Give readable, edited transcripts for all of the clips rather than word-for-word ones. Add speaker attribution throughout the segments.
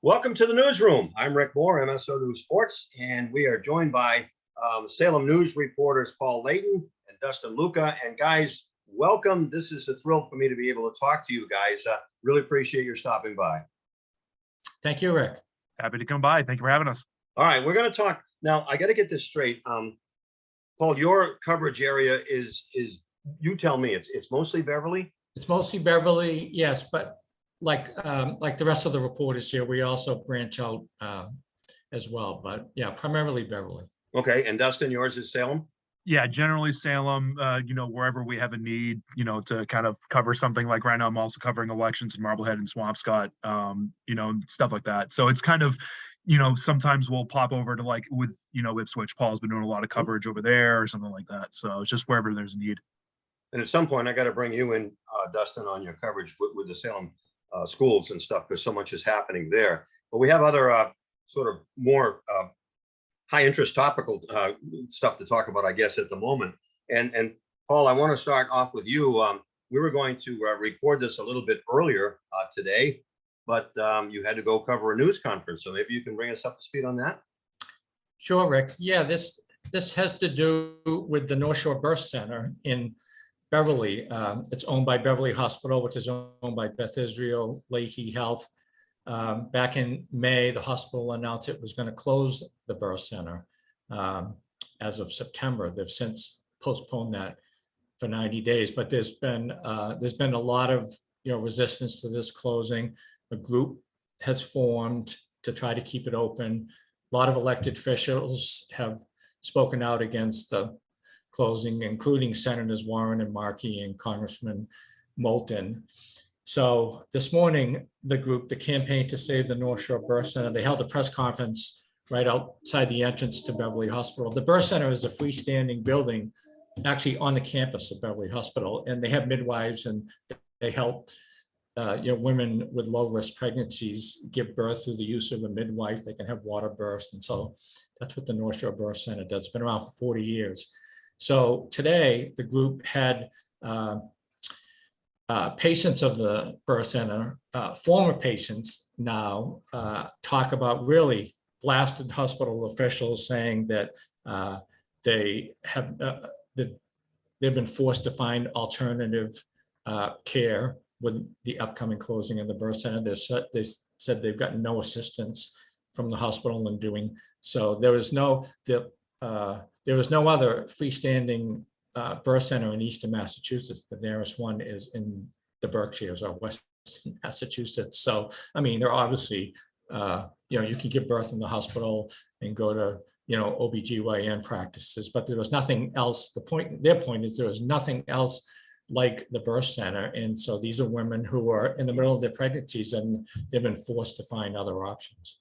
Speaker 1: Welcome to the newsroom. I'm Rick Moore, MSONEWSports, and we are joined by Salem News reporters Paul Leighton and Dustin Luca. And guys, welcome. This is a thrill for me to be able to talk to you guys. Really appreciate your stopping by.
Speaker 2: Thank you, Rick.
Speaker 3: Happy to come by. Thank you for having us.
Speaker 1: All right, we're going to talk now. I got to get this straight. Paul, your coverage area is you tell me it's mostly Beverly.
Speaker 2: It's mostly Beverly, yes, but like the rest of the reporters here, we also branch out as well. But yeah, primarily Beverly.
Speaker 1: Okay, and Dustin, yours is Salem.
Speaker 3: Yeah, generally Salem. Wherever we have a need, to kind of cover something. Like right now, I'm also covering elections in Marblehead and Swampscott. Stuff like that. So it's kind of, sometimes we'll pop over to Ipswich. Paul's been doing a lot of coverage over there or something like that. So it's just wherever there's a need.
Speaker 1: And at some point, I got to bring you in, Dustin, on your coverage with the Salem schools and stuff, because so much is happening there. But we have other sort of more high interest topical stuff to talk about, I guess, at the moment. And Paul, I want to start off with you. We were going to record this a little bit earlier today, but you had to go cover a news conference. So maybe you can bring us up to speed on that.
Speaker 2: Sure, Rick. Yeah, this has to do with the North Shore Birth Center in Beverly. It's owned by Beverly Hospital, which is owned by Beth Israel Lahey Health. Back in May, the hospital announced it was going to close the birth center as of September. They've since postponed that for 90 days, but there's been a lot of resistance to this closing. A group has formed to try to keep it open. A lot of elected officials have spoken out against the closing, including Senators Warren and Markey and Congressman Moulton. So this morning, the group, the Campaign to Save the North Shore Birth Center, they held a press conference right outside the entrance to Beverly Hospital. The birth center is a freestanding building actually on the campus of Beverly Hospital, and they have midwives and they help women with low-risk pregnancies give birth through the use of a midwife. They can have water births, and so that's what the North Shore Birth Center does. It's been around for 40 years. So today, the group had patients of the birth center, former patients now, talk about really blasted hospital officials, saying that they've been forced to find alternative care with the upcoming closing of the birth center. They said they've gotten no assistance from the hospital in doing so. There was no other freestanding birth center in Eastern Massachusetts. The nearest one is in the Berkshires or Western Massachusetts. So, I mean, they're obviously, you can give birth in the hospital and go to, OBGYN practices, but there was nothing else. Their point is there was nothing else like the birth center. And so these are women who are in the middle of their pregnancies and they've been forced to find other options.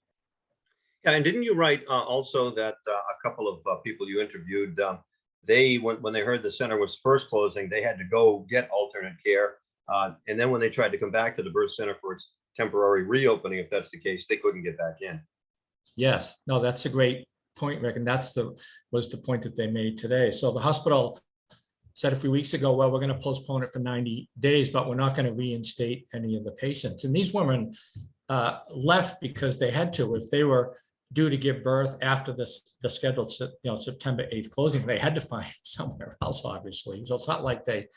Speaker 1: Yeah, and didn't you write also that a couple of people you interviewed, when they heard the center was first closing, they had to go get alternate care. And then when they tried to come back to the birth center for its temporary reopening, if that's the case, they couldn't get back in.
Speaker 2: Yes, no, that's a great point, Rick. And was the point that they made today. So the hospital said a few weeks ago, well, we're going to postpone it for 90 days, but we're not going to reinstate any of the patients. And these women left because they had to. If they were due to give birth after the scheduled September 8th closing, they had to find somewhere else, obviously. So it's not like they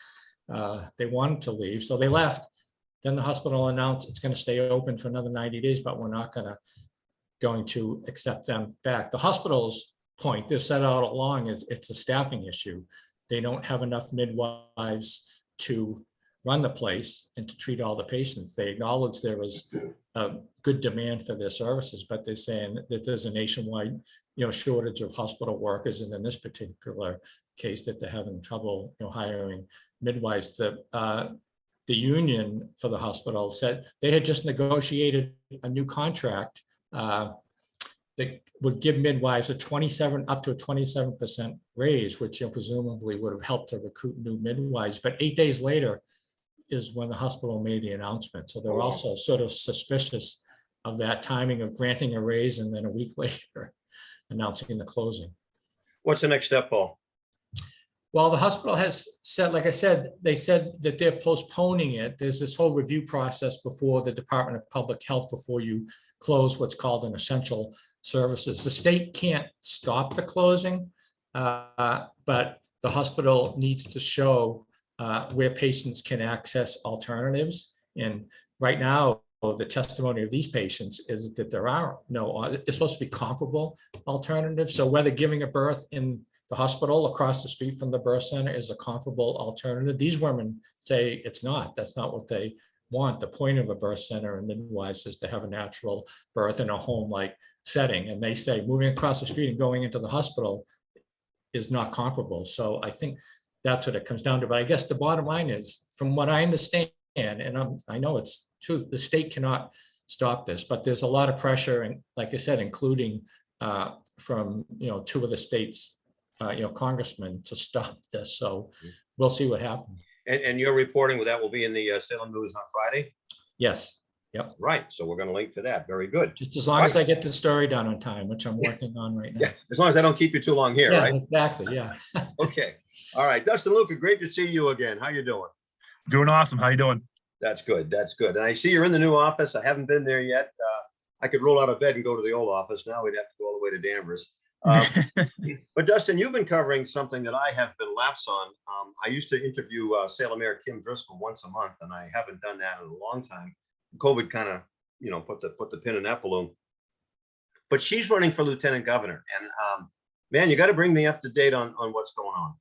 Speaker 2: wanted to leave. So they left. Then the hospital announced it's going to stay open for another 90 days, but we're not going to accept them back. The hospital's point, they've said all along, is it's a staffing issue. They don't have enough midwives to run the place and to treat all the patients. They acknowledge there was a good demand for their services, but they're saying that there's a nationwide, shortage of hospital workers, and in this particular case, that they're having trouble, hiring midwives. The union for the hospital said they had just negotiated a new contract that would give midwives up to a 27% raise, which presumably would have helped to recruit new midwives. But 8 days later is when the hospital made the announcement. So they were also sort of suspicious of that timing of granting a raise and then a week later announcing the closing.
Speaker 1: What's the next step, Paul?
Speaker 2: Well, the hospital has said, like I said, they said that they're postponing it. There's this whole review process before the Department of Public Health, before you close what's called an essential services. The state can't stop the closing, but the hospital needs to show where patients can access alternatives. And right now, the testimony of these patients is that there are no, it's supposed to be comparable alternatives. So whether giving a birth in the hospital across the street from the birth center is a comparable alternative, these women say it's not. That's not what they want. The point of a birth center and midwives is to have a natural birth in a home-like setting. And they say moving across the street and going into the hospital is not comparable. So I think that's what it comes down to. But I guess the bottom line is, from what I understand, and I know it's true, the state cannot stop this, but there's a lot of pressure, and like I said, including from two of the states, congressmen, to stop this. So we'll see what happens.
Speaker 1: And your reporting with that will be in the Salem News on Friday?
Speaker 2: Yes. Yep.
Speaker 1: Right. So we're going to link to that. Very good.
Speaker 2: Just as long as I get the story done on time, which I'm working on right now.
Speaker 1: Yeah. As long as I don't keep you too long here,
Speaker 2: Yeah,
Speaker 1: right?
Speaker 2: exactly. Yeah.
Speaker 1: Okay. All right. Dustin, Luca, great to see you again. How you doing?
Speaker 3: Doing awesome. How you doing?
Speaker 1: That's good. That's good. And I see you're in the new office. I haven't been there yet. I could roll out of bed and go to the old office. Now we'd have to go all the way to Danvers. But Dustin, you've been covering something that I have been lapsed on. I used to interview Salem Mayor Kim Driscoll once a month, and I haven't done that in a long time. COVID kind of, put the pin in that balloon. But she's running for lieutenant governor, and man, you got to bring me up to date on what's going on.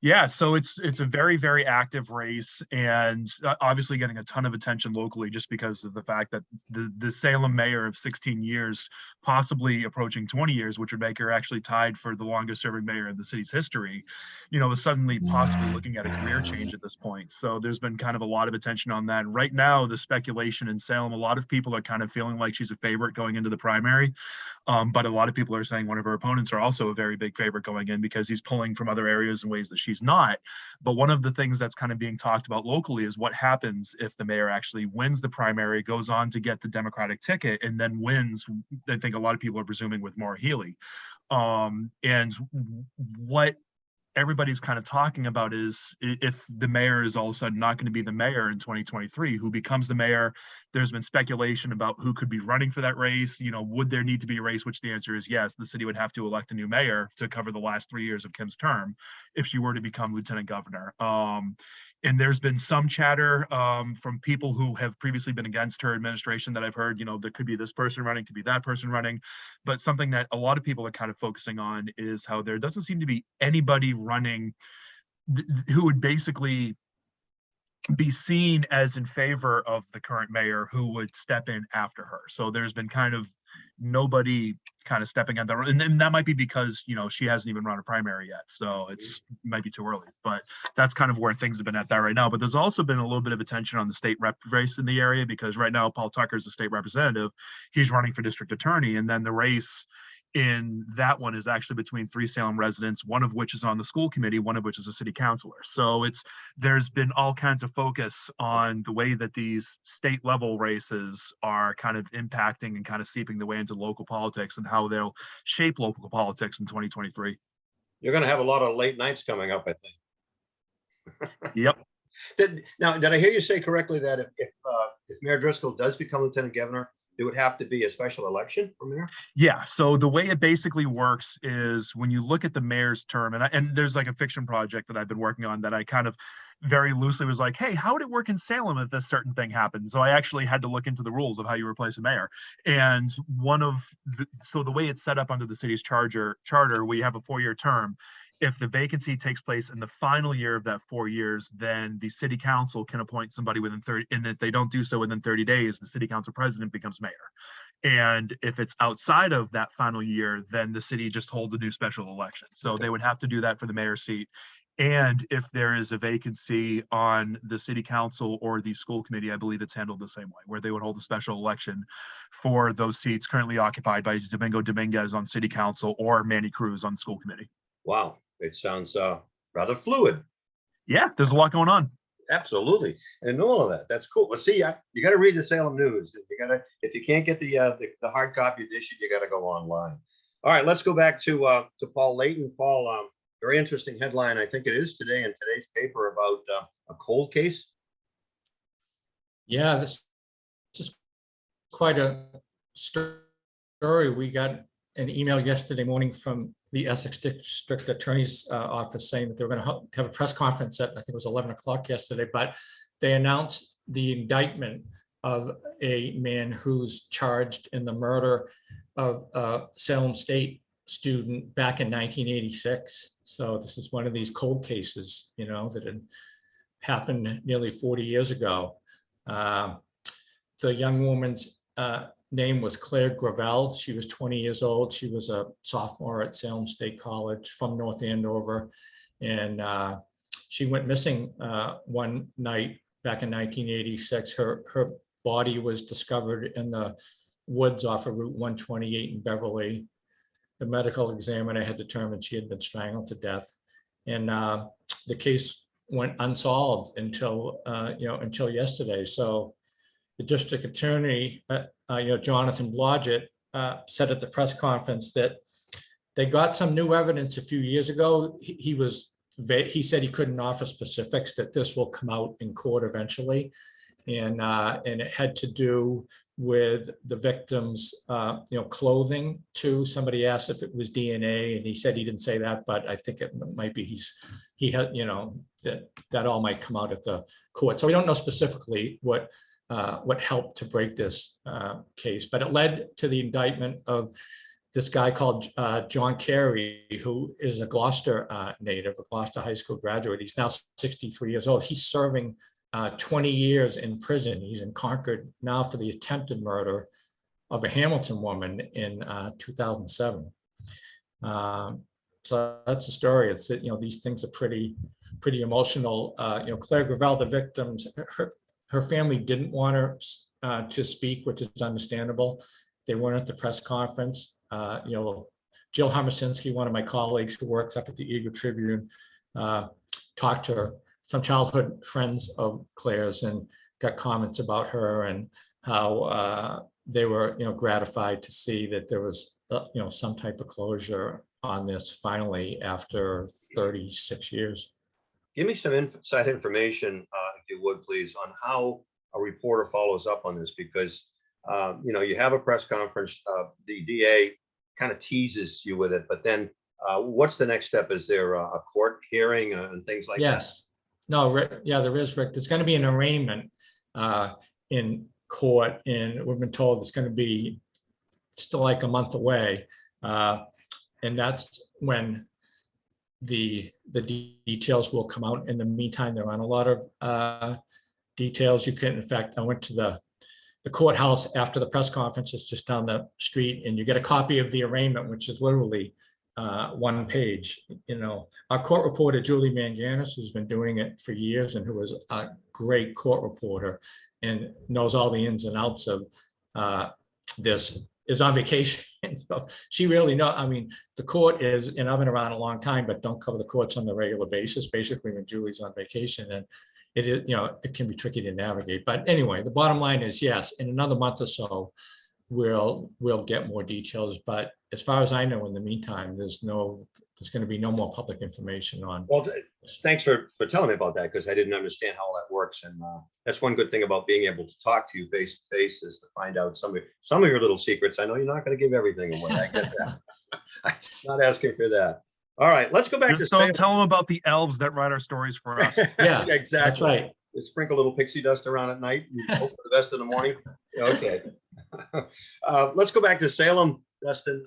Speaker 3: Yeah, so it's a very, very active race, and obviously getting a ton of attention locally just because of the fact that the Salem mayor of 16 years, possibly approaching 20 years, which would make her actually tied for the longest serving mayor in the city's history, is suddenly possibly looking at a career change at this point. So there's been kind of a lot of attention on that. And right now, the speculation in Salem, a lot of people are kind of feeling like she's a favorite going into the primary. But a lot of people are saying one of her opponents are also a very big favorite going in because he's pulling from other areas in ways that she's not. But one of the things that's kind of being talked about locally is what happens if the mayor actually wins the primary, goes on to get the Democratic ticket, and then wins, I think a lot of people are presuming, with Maura Healey. And what everybody's kind of talking about is, if the mayor is all of a sudden not going to be the mayor in 2023, who becomes the mayor? There's been speculation about who could be running for that race. Would there need to be a race? Which the answer is yes. The city would have to elect a new mayor to cover the last 3 years of Kim's term if she were to become lieutenant governor. And there's been some chatter from people who have previously been against her administration that I've heard, there could be this person running, could be that person running. But something that a lot of people are kind of focusing on is how there doesn't seem to be anybody running who would basically be seen as in favor of the current mayor who would step in after her. So there's been kind of nobody kind of stepping on that, and that might be because she hasn't even run a primary yet, so it might be too early. But that's kind of where things have been at that right now. But there's also been a little bit of attention on the state rep race in the area, because right now Paul Tucker is the state representative. He's running for district attorney, and then the race in that one is actually between 3 Salem residents, one of which is on the school committee, one of which is a city councilor. So there's been all kinds of focus on the way that these state level races are kind of impacting and kind of seeping the way into local politics, and how they'll shape local politics in 2023.
Speaker 1: You're going to have a lot of late nights coming up, I think.
Speaker 3: Yep.
Speaker 1: Did I hear you say correctly that if Mayor Driscoll does become lieutenant governor, it would have to be a special election for mayor?
Speaker 3: Yeah. So the way it basically works is, when you look at the mayor's term, and there's like a fiction project that I've been working on that I kind of very loosely was like, hey, how would it work in Salem if this certain thing happened? So I actually had to look into the rules of how you replace a mayor. And so the way it's set up under the city's charter, we have a 4-year term. If the vacancy takes place in the final year of that 4 years, then the city council can appoint somebody within 30, and if they don't do so within 30 days, the city council president becomes mayor. And if it's outside of that final year, then the city just holds a new special election. So they would have to do that for the mayor's seat. And if there is a vacancy on the city council or the school committee, I believe it's handled the same way, where they would hold a special election for those seats currently occupied by Domingo Dominguez on city council or Manny Cruz on school committee.
Speaker 1: Wow. It sounds rather fluid.
Speaker 3: Yeah, there's a lot going on.
Speaker 1: Absolutely. And all of that. That's cool. Well, see, you got to read the Salem News. If you can't get the hard copy edition, you got to go online. All right, let's go back to Paul Leighton. Paul, very interesting headline. I think it is today in today's paper about a cold case.
Speaker 2: Yeah, this is quite a story. We got an email yesterday morning from the Essex District Attorney's Office saying that they were going to have a press conference at, I think it was 11 o'clock yesterday, but they announced the indictment of a man who's charged in the murder of a Salem State student back in 1986. So this is one of these cold cases, you know, that had happened nearly 40 years ago. The young woman's name was Claire Gravel. She was 20 years old. She was a sophomore at Salem State College from North Andover. And she went missing one night back in 1986. Her body was discovered in the woods off of Route 128 in Beverly. The medical examiner had determined she had been strangled to death. And the case went unsolved until, until yesterday. So the district attorney, Jonathan Blodgett, said at the press conference that they got some new evidence a few years ago. He said he couldn't offer specifics, that this will come out in court eventually. And it had to do with the victim's, clothing too. Somebody asked if it was DNA, and he said he didn't say that, but I think it might be he had, that all might come out at the court. So we don't know specifically what helped to break this case, but it led to the indictment of this guy called John Carey, who is a Gloucester native, a Gloucester High School graduate. He's now 63 years old. He's serving 20 years in prison. He's in Concord now for the attempted murder of a Hamilton woman in 2007. So that's the story. It's that, these things are pretty emotional. Claire Gravel, the victims, her family didn't want her to speak, which is understandable. They weren't at the press conference. Jill Harmasinski, one of my colleagues who works up at the Eagle Tribune, talked to some childhood friends of Claire's and got comments about her and how they were, gratified to see that there was, some type of closure on this finally after 36 years.
Speaker 1: Give me some inside information, if you would, please, on how a reporter follows up on this, because, you have a press conference, the DA kind of teases you with it, but then what's the next step? Is there a court hearing and things like that?
Speaker 2: Yes. No, Rick, yeah, there is, Rick. There's going to be an arraignment in court, and we've been told it's going to be still like a month away. And that's when the details will come out. In the meantime, there aren't a lot of details. You can, in fact, I went to the courthouse after the press conference. It's just down the street, and you get a copy of the arraignment, which is literally one page. Our court reporter, Julie Manganis, who's been doing it for years and who is a great court reporter and knows all the ins and outs of this, is on vacation. So she really the court is, and I've been around a long time, but don't cover the courts on a regular basis, basically when Julie's on vacation. And it is, it can be tricky to navigate. But anyway, the bottom line is, yes, in another month or so, we'll get more details. But as far as I know, in the meantime, there's going to be no more public information on.
Speaker 1: Well, thanks for telling me about that, because I didn't understand how all that works. And that's one good thing about being able to talk to you face to face, is to find out some of your little secrets. I know you're not going to give everything away. I get that. I'm not asking for that. All right, let's go back
Speaker 3: Just
Speaker 1: to
Speaker 3: don't tell them about the elves that write our stories for us.
Speaker 2: Yeah,
Speaker 1: exactly.
Speaker 2: that's right.
Speaker 1: You sprinkle a little pixie dust around at night and hope for the best in the morning. Okay. Let's go back to Salem, Dustin.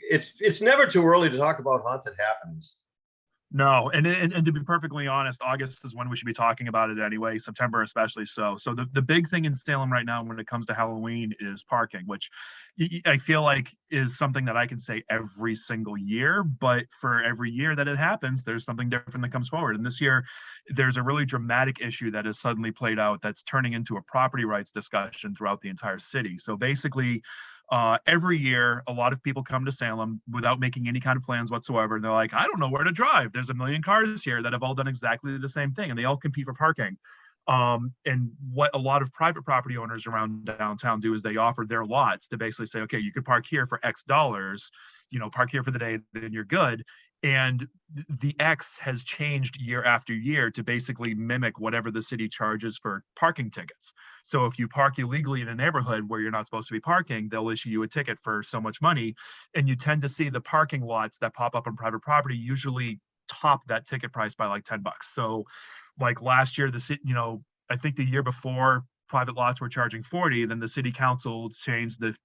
Speaker 1: It's never too early to talk about haunted happenings.
Speaker 3: No, and to be perfectly honest, August is when we should be talking about it anyway, September especially so. So the big thing in Salem right now when it comes to Halloween is parking, which I feel like is something that I can say every single year, but for every year that it happens, there's something different that comes forward. And this year, there's a really dramatic issue that has suddenly played out that's turning into a property rights discussion throughout the entire city. So basically, every year, a lot of people come to Salem without making any kind of plans whatsoever. And they're like, I don't know where to drive. There's a million cars here that have all done exactly the same thing, and they all compete for parking. And what a lot of private property owners around downtown do is they offer their lots to basically say, okay, you could park here for X dollars, park here for the day, then you're good. And the X has changed year after year to basically mimic whatever the city charges for parking tickets. So if you park illegally in a neighborhood where you're not supposed to be parking, they'll issue you a ticket for so much money. And you tend to see the parking lots that pop up on private property usually top that ticket price by like $10. So like last year, the city, I think the year before, private lots were charging 40, then the city council changed the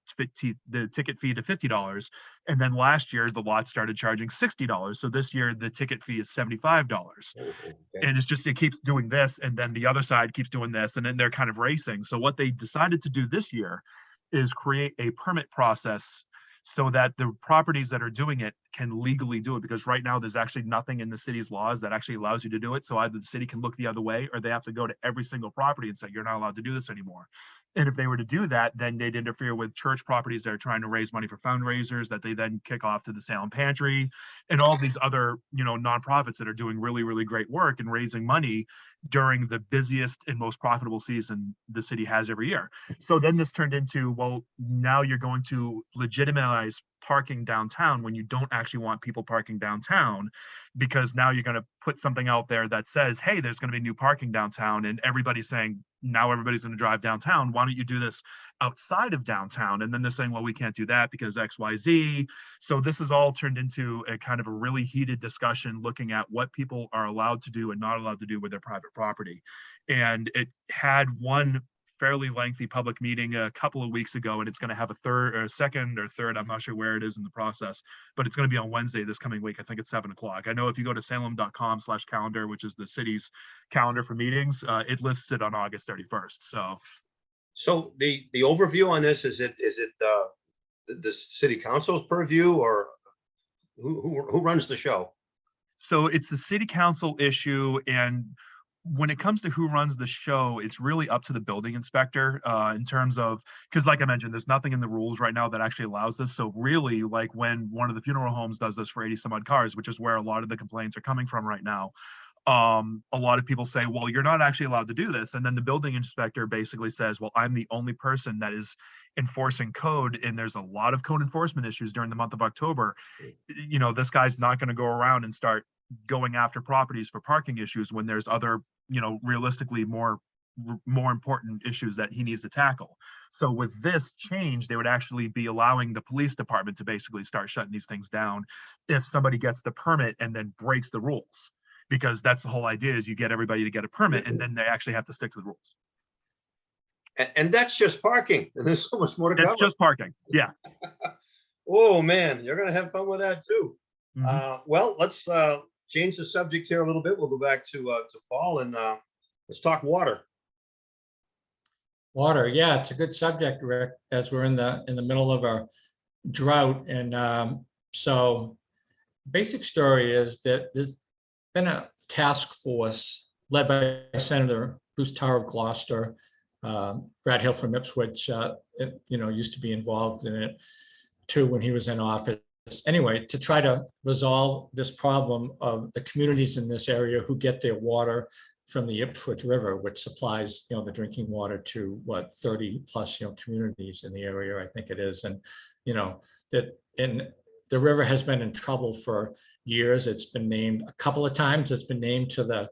Speaker 3: ticket fee to $50. And then last year the lot started charging $60. So this year the ticket fee is $75.
Speaker 1: Oh, okay.
Speaker 3: And it's just, it keeps doing this, and then the other side keeps doing this, and then they're kind of racing. So what they decided to do this year is create a permit process so that the properties that are doing it can legally do it, because right now there's actually nothing in the city's laws that actually allows you to do it. So either the city can look the other way, or they have to go to every single property and say, you're not allowed to do this anymore. And if they were to do that, then they'd interfere with church properties that are trying to raise money for fundraisers that they then kick off to the Salem Pantry and all these other, nonprofits that are doing really, really great work and raising money during the busiest and most profitable season the city has every year. So then this turned into, well, now you're going to legitimize parking downtown when you don't actually want people parking downtown, because now you're going to put something out there that says, hey, there's going to be new parking downtown, and everybody's saying, now everybody's going to drive downtown. Why don't you do this outside of downtown? And then they're saying, well, we can't do that because XYZ. So this has all turned into a kind of a really heated discussion looking at what people are allowed to do and not allowed to do with their private property. And it had one fairly lengthy public meeting a couple of weeks ago, and it's going to have a second or third, I'm not sure where it is in the process, but it's going to be on Wednesday this coming week. I think it's 7:00. I know if you go to salem.com/calendar, which is the city's calendar for meetings, it lists it on August 31st.
Speaker 1: So the overview on this, is it the city council's purview, or who runs the show?
Speaker 3: So it's the city council issue, and when it comes to who runs the show, it's really up to the building inspector in terms of, because like I mentioned, there's nothing in the rules right now that actually allows this. So really, like when one of the funeral homes does this for 80 some odd cars, which is where a lot of the complaints are coming from right now, a lot of people say, well, you're not actually allowed to do this. And then the building inspector basically says, well, I'm the only person that is enforcing code, and there's a lot of code enforcement issues during the month of October. This guy's not going to go around and start going after properties for parking issues when there's other, realistically more important issues that he needs to tackle. So with this change, they would actually be allowing the police department to basically start shutting these things down if somebody gets the permit and then breaks the rules, because that's the whole idea, is you get everybody to get a permit and then they actually have to stick to the rules.
Speaker 1: And that's just parking, and there's so much more to cover.
Speaker 3: That's just parking. Yeah.
Speaker 1: Oh man, you're gonna have fun with that too.
Speaker 3: Mhm.
Speaker 1: Well, let's change the subject here a little bit. We'll go back to Paul, and let's talk water.
Speaker 2: Water, yeah, it's a good subject, Rick, as we're in the middle of our drought. And so basic story is that there's been a task force led by Senator Bruce Tarr of Gloucester, Brad Hill from Ipswich, used to be involved in it too when he was in office. Anyway, to try to resolve this problem of the communities in this area who get their water from the Ipswich River, which supplies, the drinking water to 30 plus, communities in the area, I think it is. And, the river has been in trouble for years. It's been named a couple of times. It's been named to the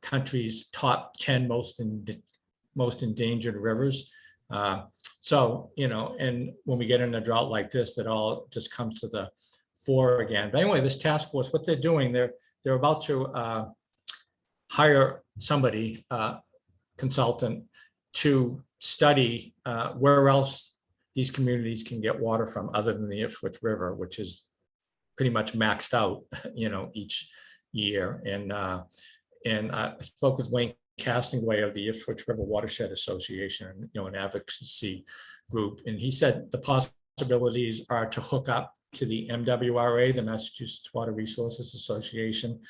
Speaker 2: country's top 10 most endangered rivers. And when we get in a drought like this, that all just comes to the fore again. But anyway, this task force, what they're doing, they're about to hire somebody, consultant, to study where else these communities can get water from other than the Ipswich River, which is pretty much maxed out, each year. And I spoke with Wayne Castingway of the Ipswich River Watershed Association, an advocacy group, and he said the possibilities are to hook up to the MWRA, the Massachusetts Water Resources Association,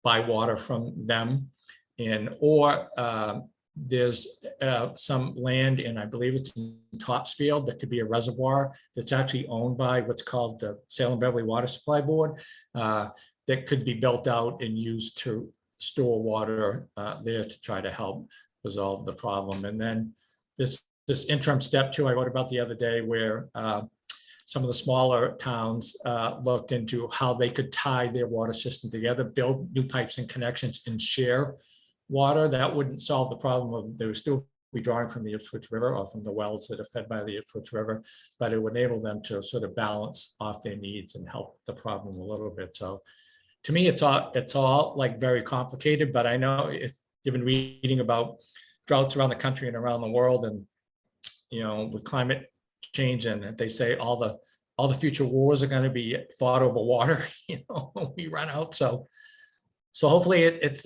Speaker 2: buy water from them, or there's some land in, I believe it's in Topsfield, that could be a reservoir that's actually owned by what's called the Salem Beverly Water Supply Board, that could be built out and used to store water there to try to help resolve the problem. And then this interim step too, I wrote about the other day, where some of the smaller towns looked into how they could tie their water system together, build new pipes and connections and share water. That wouldn't solve the problem of they would still be drawing from the Ipswich River or from the wells that are fed by the Ipswich River, but it would enable them to sort of balance off their needs and help the problem a little bit. So to me, it's all like very complicated, but I know if you've been reading about droughts around the country and around the world, and with climate change, and they say all the future wars are going to be fought over water, when we run out. So hopefully it's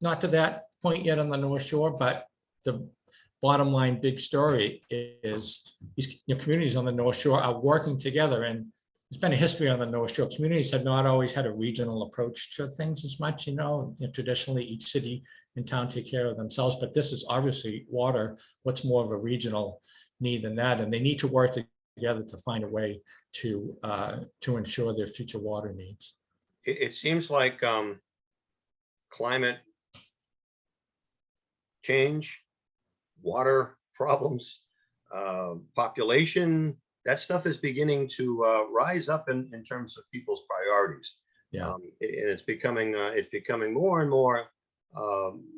Speaker 2: not to that point yet on the North Shore, but the bottom line big story is these communities on the North Shore are working together, and there's been a history on the North Shore. Communities have not always had a regional approach to things as much, traditionally each city and town take care of themselves, but this is obviously water, what's more of a regional need than that, and they need to work together to find a way to ensure their future water needs.
Speaker 1: It seems like climate change, water problems, population, that stuff is beginning to rise up in terms of people's priorities.
Speaker 2: Yeah.
Speaker 1: And it's becoming more and more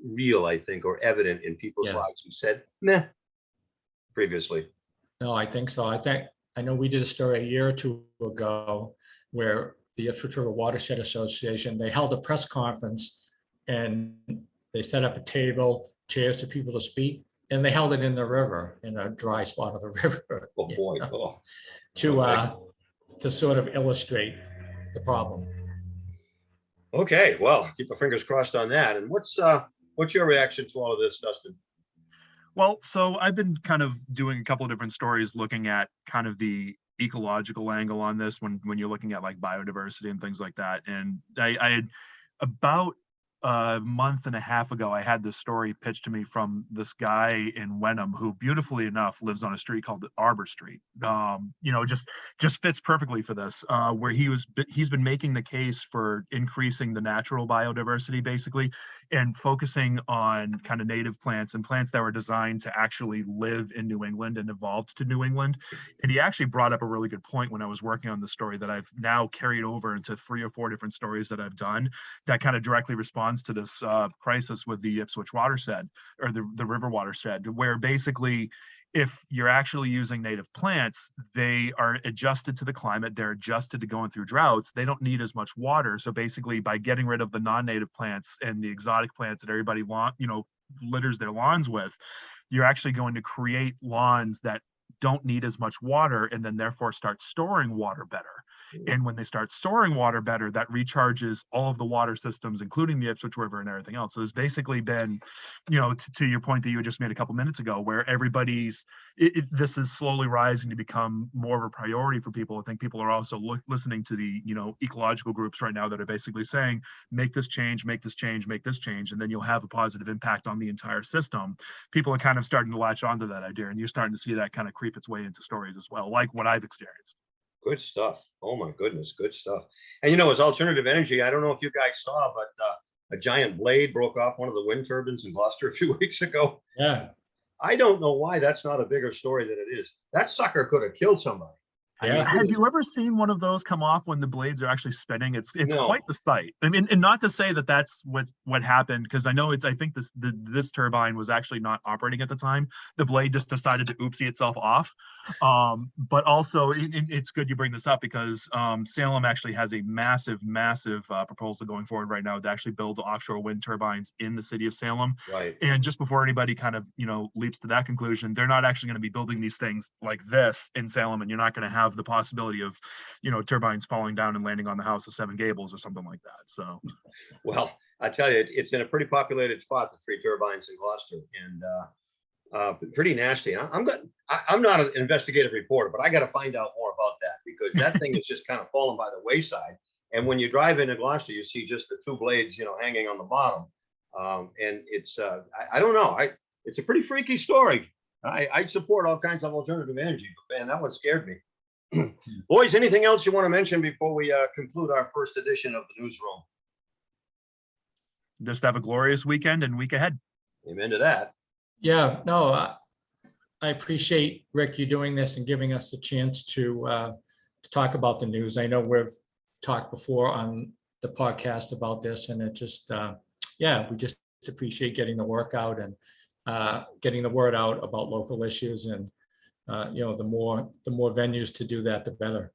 Speaker 1: real, I think, or evident in people's lives who said meh previously.
Speaker 2: No, I think so. I know we did a story a year or two ago where the Ipswich River Watershed Association, they held a press conference and they set up a table, chairs for people to speak, and they held it in the river, in a dry spot of the river.
Speaker 1: Oh boy.
Speaker 2: To sort of illustrate the problem.
Speaker 1: Okay, well, keep our fingers crossed on that. And what's your reaction to all of this, Dustin?
Speaker 3: Well, so I've been kind of doing a couple of different stories looking at kind of the ecological angle on this when you're looking at like biodiversity and things like that. And I had about a month and a half ago, I had this story pitched to me from this guy in Wenham who beautifully enough lives on a street called Arbor Street. Just fits perfectly for this, where he's been making the case for increasing the natural biodiversity basically, and focusing on kind of native plants and plants that were designed to actually live in New England and evolved to New England. And he actually brought up a really good point when I was working on the story that I've now carried over into 3 or 4 different stories that I've done that kind of directly respond to this crisis with the Ipswich watershed, or the river watershed, where basically if you're actually using native plants, they are adjusted to the climate, they're adjusted to going through droughts, they don't need as much water. So basically by getting rid of the non-native plants and the exotic plants that everybody litters their lawns with, you're actually going to create lawns that don't need as much water, and then therefore start storing water better. And when they start storing water better, that recharges all of the water systems, including the Ipswich River and everything else. So there's basically been, to your point that you just made a couple minutes ago, where this is slowly rising to become more of a priority for people. I think people are also listening to the, ecological groups right now that are basically saying, make this change, make this change, make this change, and then you'll have a positive impact on the entire system. People are kind of starting to latch onto that idea, and you're starting to see that kind of creep its way into stories as well, like what I've experienced.
Speaker 1: Good stuff. Oh my goodness, good stuff. And as alternative energy, I don't know if you guys saw, but a giant blade broke off one of the wind turbines in Gloucester a few weeks ago.
Speaker 2: Yeah.
Speaker 1: I don't know why that's not a bigger story than it is. That sucker could have killed somebody.
Speaker 2: Yeah.
Speaker 3: Have you ever seen one of those come off when the blades are actually spinning? It's
Speaker 1: No.
Speaker 3: quite the sight. I mean, and not to say that that's what happened, because I know I think this turbine was actually not operating at the time. The blade just decided to oopsie itself off. But also, it's good you bring this up, because Salem actually has a massive proposal going forward right now to actually build offshore wind turbines in the city of Salem.
Speaker 1: Right.
Speaker 3: And just before anybody kind of leaps to that conclusion, they're not actually going to be building these things like this in Salem, and you're not going to have the possibility of turbines falling down and landing on the House of Seven Gables or something like that. So,
Speaker 1: well, I tell you, it's in a pretty populated spot, the 3 turbines in Gloucester, and pretty nasty. I'm not an investigative reporter, but I got to find out more about that, because that thing is just kind of fallen by the wayside. And when you drive into Gloucester, you see just the 2 blades, hanging on the bottom. And it's I don't know. It's a pretty freaky story. I support all kinds of alternative energy, but man, that one scared me. Boys, anything else you want to mention before we conclude our first edition of the newsroom?
Speaker 3: just have a glorious weekend and week ahead.
Speaker 1: Amen to that.
Speaker 2: Yeah, no, I appreciate, Rick, you doing this and giving us the chance to talk about the news. I know we've talked before on the podcast about this, and it just, yeah, we just appreciate getting the work out and getting the word out about local issues. And, you know, the more venues to do that, the better.